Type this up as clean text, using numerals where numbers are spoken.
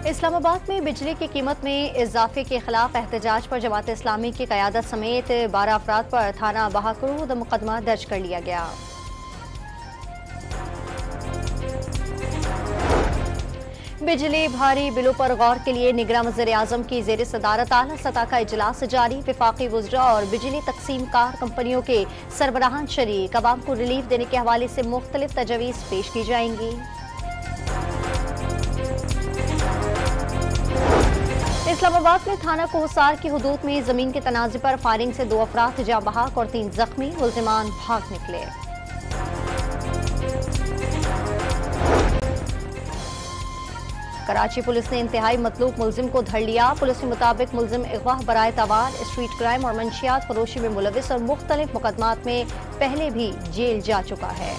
इस्लामाबाद में बिजली की कीमत में इजाफे के खिलाफ एहतजाज पर जमात इस्लामी की क़यादत समेत 12 अफराद पर थाना बहाकरूद मुकदमा दर्ज कर लिया गया। बिजली भारी बिलों पर गौर के लिए निगरान वज़ीर-ए-आज़म की ज़ेर सदारत आला सतह का इजलास जारी। वफाकी वुज़रा और बिजली तकसीम कार कंपनियों के सरबराहान शरीक अवाम को रिलीफ देने के हवाले से मुख्तलिफ तजवीज़ पेश की जाएंगी। इस्लामाबाद में थाना कोहसार की हुदूद में जमीन के तनाज़े पर फायरिंग से 2 अफराद जाँ बहक और 3 जख्मी, मुल्ज़िमान भाग निकले। कराची पुलिस ने इंतहाई मतलूब मुल्जिम को धर लिया। पुलिस के मुताबिक मुल्जिम अगवा बराए तवार, स्ट्रीट क्राइम और मंशियात फरोशी में मुलविस और मुख्तलिफ मुकदमात में पहले भी जेल जा चुका है।